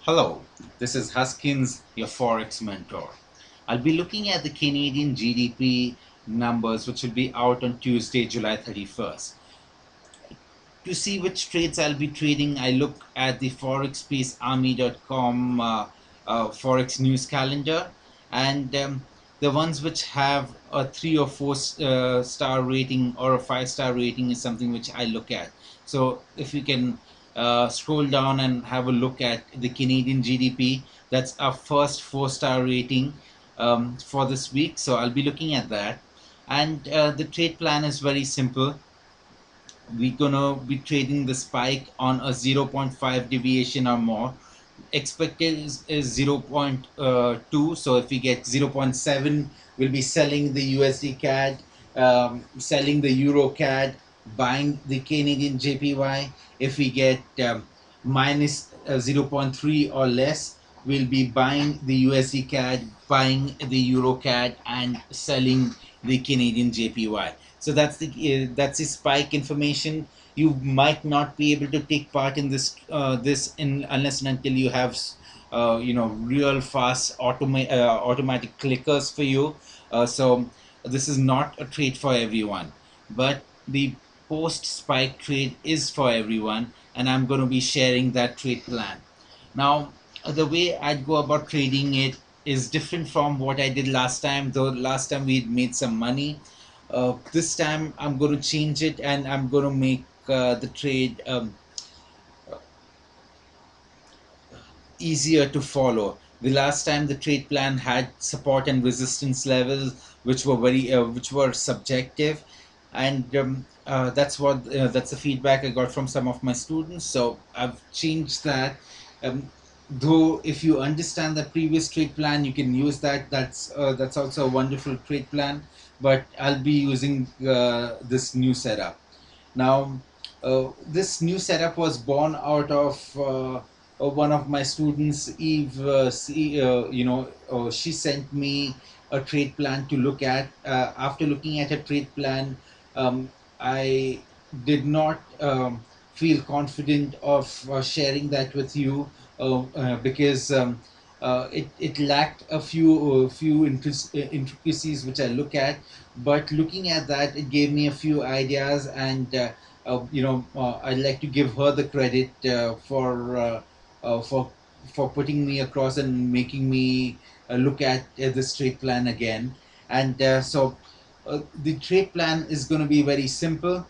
Hello, this is Huskins, your Forex mentor. I'll be looking at the Canadian GDP numbers, which will be out on Tuesday, July 31st. To see which trades I'll be trading, I look at the forexpacearmy.com Forex news calendar, and the ones which have a 3 or 4 star rating or a 5 star rating is something which I look at. So if you can scroll down and have a look at the Canadian GDP, that's our first 4 star rating for this week. So I'll be looking at that. And the trade plan is very simple. We're gonna be trading the spike on a zero point 0.5 deviation or more. Expected is 0.2. So if we get 0.7, we'll be selling the USD CAD, selling the Euro CAD, buying the Canadian JPY. If we get minus 0.3 or less, we'll be buying the USD CAD, buying the Euro CAD, and selling the Canadian JPY. So that's the spike information. You might not be able to take part in this in unless and until you have real fast automatic clickers for you. So this is not a trade for everyone, but the post spike trade is for everyone, and I'm going to be sharing that trade plan. Now, the way I'd go about trading it is different from what I did last time, though last time we made some money. This time I'm going to change it, and I'm going to make the trade easier to follow. The last time the trade plan had support and resistance levels, which were subjective, and that's the feedback I got from some of my students. So I've changed that. Though if you understand the previous trade plan, you can use that. That's also a wonderful trade plan. But I'll be using this new setup. Now, this new setup was born out of one of my students, Eve. She sent me a trade plan to look at. After looking at a trade plan, I did not feel confident of sharing that with you because it lacked a few intricacies which I look at. But looking at that, it gave me a few ideas, and I'd like to give her the credit uh, for for putting me across and making me look at this trade plan again. And the trade plan is going to be very simple.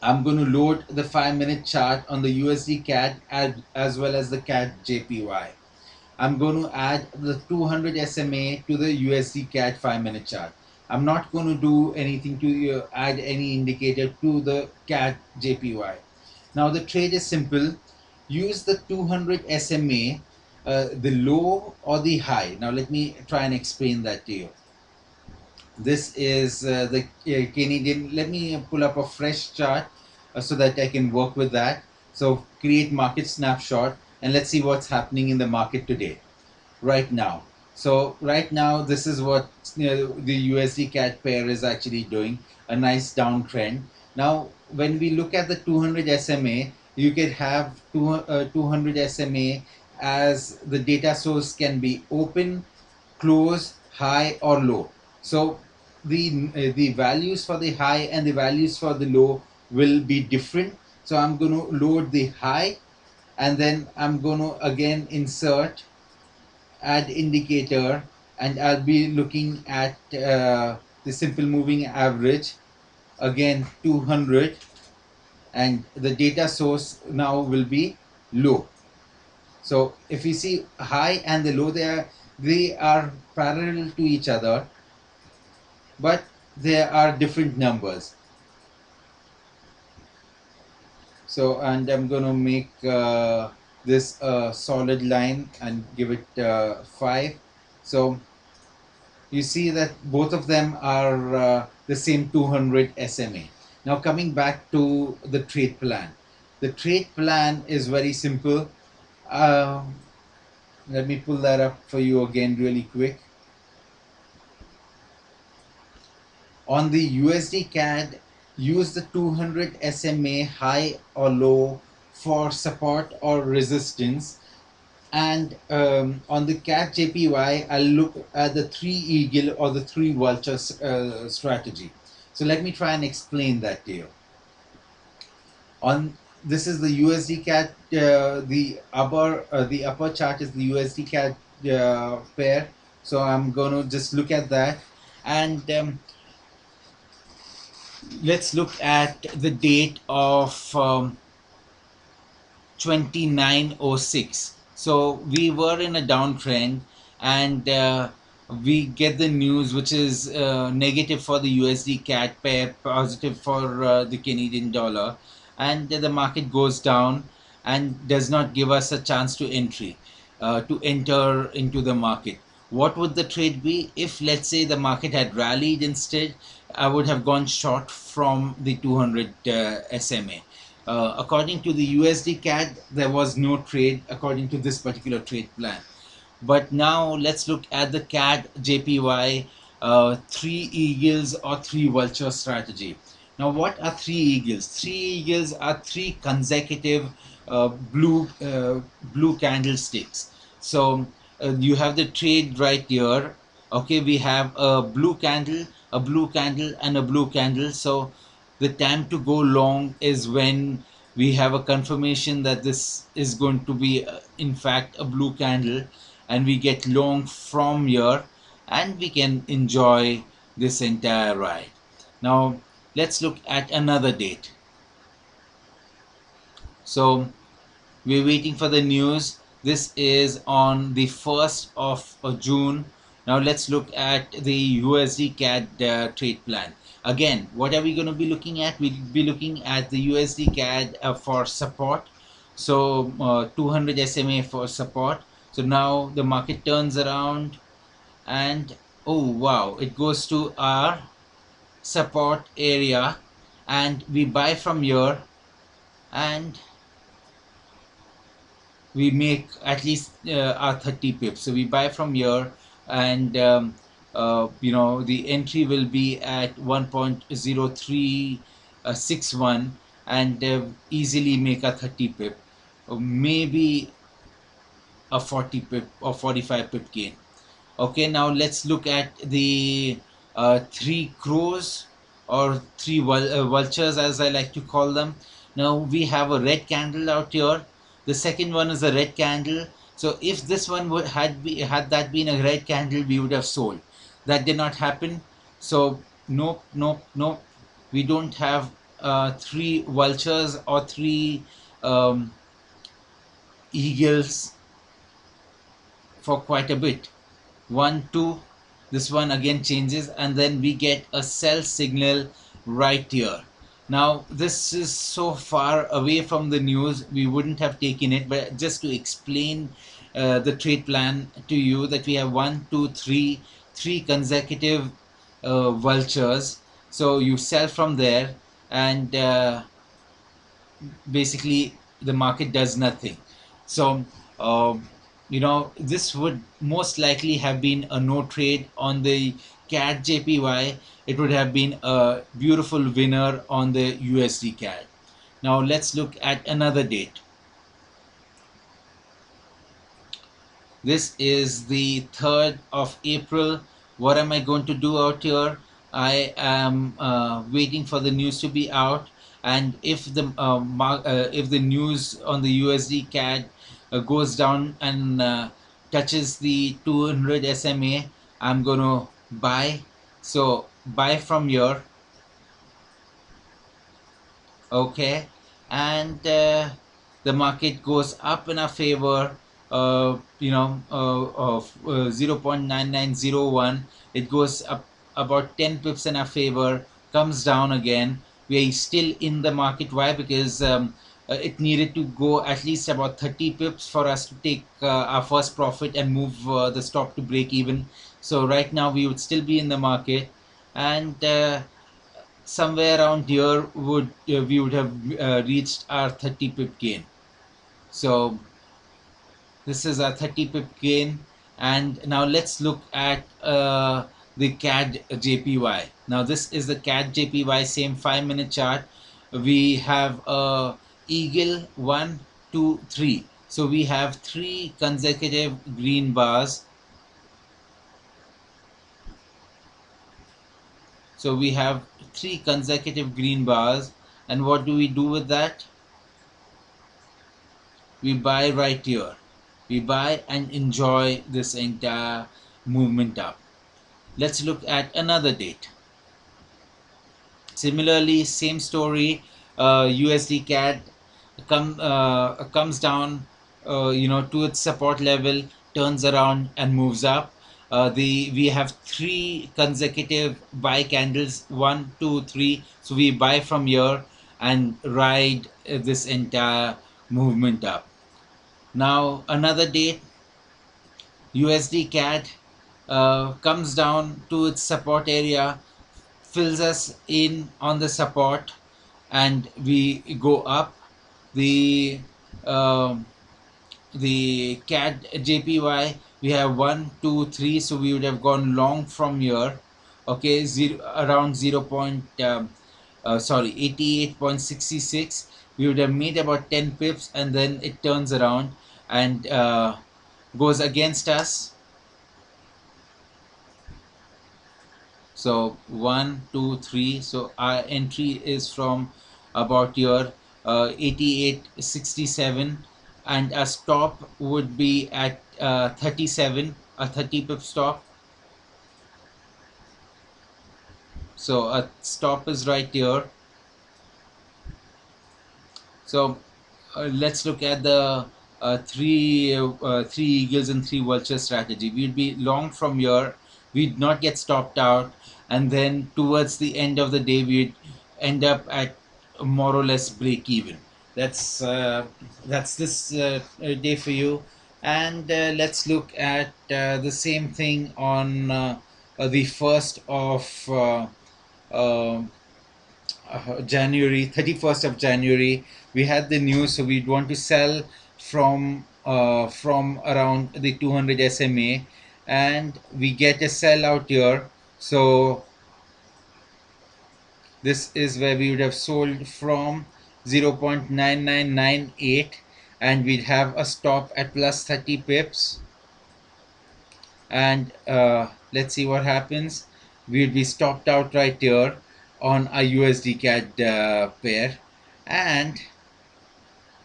I'm going to load the 5 minute chart on the USD CAD as well as the CAD JPY. I'm going to add the 200 SMA to the USD CAD 5 minute chart. I'm not going to do anything to add any indicator to the CAD JPY. Now the trade is simple. Use the 200 SMA, the low or the high. Now let me try and explain that to you. This is the Canadian. Let me pull up a fresh chart so that I can work with that. So create market snapshot, and let's see what's happening in the market today, right now. So right now, this is what the USD CAD pair is actually doing, a nice downtrend. Now, when we look at the 200 SMA, you could have 200 SMA as the data source can be open, close, high, or low. So the values for the high and the values for the low will be different. So I'm going to load the high, and then I'm going to again insert add indicator, and I'll be looking at the simple moving average, again 200, and the data source now will be low. So if you see high and the low, they are parallel to each other, but there are different numbers. So, and I'm going to make this a solid line and give it 5. So you see that both of them are the same 200 SMA. Now coming back to the trade plan. The trade plan is very simple. Um Let me pull that up for you again really quick. On the USD CAD, use the 200 SMA high or low for support or resistance, And on the cat JPY, I'll look at the three eagle or the three vultures strategy. So let me try and explain that to you. On This is the USD cat. The upper chart is the USD cat pair. So I'm going to just look at that, and let's look at the date of 2906. So we were in a downtrend, and we get the news which is negative for the USD CAD pair, positive for the Canadian dollar, and the market goes down and does not give us a chance to enter into the market. What would the trade be if, let's say, the market had rallied instead? I would have gone short from the 200 SMA. According to the USD CAD, there was no trade according to this particular trade plan. But now let's look at the CAD JPY three eagles or three vulture strategy. Now, what are three eagles? Three eagles are three consecutive blue candlesticks. So you have the trade right here. Okay, we have a blue candle, a blue candle, and a blue candle. So the time to go long is when we have a confirmation that this is going to be in fact a blue candle, and we get long from here, and we can enjoy this entire ride. Now let's look at another date. So we're waiting for the news. This is on the 1st of June. Now let's look at the USD CAD trade plan. Again, what are we going to be looking at? We'll be looking at the USD CAD for support. So 200 SMA for support. So now the market turns around, and oh wow, it goes to our support area, and we buy from here, and we make at least our 30 pips. So we buy from here, and the entry will be at 1.0361, and easily make a 30 pip, or maybe a 40 pip or 45 pip gain. Okay, now let's look at the three crows, or three vultures as I like to call them. Now we have a red candle out here. The second one is a red candle. So if this one had that been a red candle, we would have sold. That did not happen. So nope, nope, nope. We don't have three vultures or three um, eagles for quite a bit. 1 2, this one again changes, and then we get a sell signal right here. Now this is so far away from the news, we wouldn't have taken it, but just to explain the trade plan to you, that we have three consecutive vultures. So you sell from there, and basically the market does nothing. So this would most likely have been a no trade on the CAD JPY. It would have been a beautiful winner on the USD CAD. Now let's look at another date. This is the 3rd of April. What am I going to do out here? I am waiting for the news to be out, and if the news on the USD CAD goes down and touches the 200 SMA, I'm going to buy. So buy from here. Okay, and the market goes up in our favor, of 0.9901. It goes up about 10 pips in our favor, comes down again. We are still in the market. Why? Because it needed to go at least about 30 pips for us to take our first profit and move the stock to break even. So right now we would still be in the market, and somewhere around here we would have reached our 30 pip gain. So this is our 30 pip gain, and now let's look at the CAD JPY. Now this is the CAD JPY, same 5-minute chart. We have a eagle 1 2 3. So we have three consecutive green bars. So we have three consecutive green bars. And what do we do with that? We buy right here. We buy and enjoy this entire movement up. Let's look at another date. Similarly, same story. USD CAD comes down, to its support level, turns around and moves up. The We have three consecutive buy candles, one, two, three. So we buy from here and ride this entire movement up. Now another date, USD CAD comes down to its support area, fills us in on the support, and we go up. The um the CAD JPY, we have one, two, three, so we would have gone long from here. Okay, around 88.66. We would have made about 10 pips, and then it turns around and goes against us. So one, two, three. So our entry is from about your 88.67, and a stop would be at 37, a 30 pip stop. So a stop is right here. So let's look at the three eagles and three vultures strategy. We'd be long from here, we'd not get stopped out, and then towards the end of the day we'd end up at more or less break even. That's this day for you. And let's look at the same thing on the 1st of January, 31st of January. We had the news, so we'd want to sell from around the 200 SMA, and we get a sell out here. So this is where we would have sold from 0.9998, and we'd have a stop at plus 30 pips. And let's see what happens. We'll be stopped out right here on a USD CAD pair. And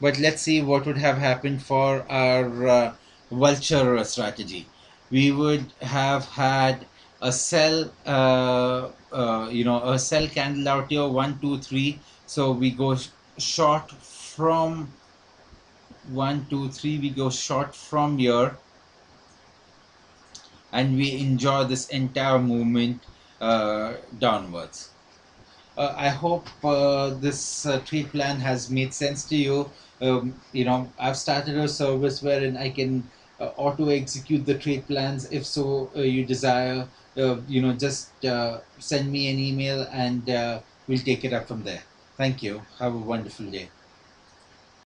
but let's see what would have happened for our vulture strategy. We would have had a sell, a sell candle out here, one, two, three. So we go short from one, two, three. We go short from here, and we enjoy this entire movement downwards. I hope this trade plan has made sense to you. I've started a service wherein I can auto execute the trade plans. If so, you desire, just send me an email, and we'll take it up from there. Thank you. Have a wonderful day.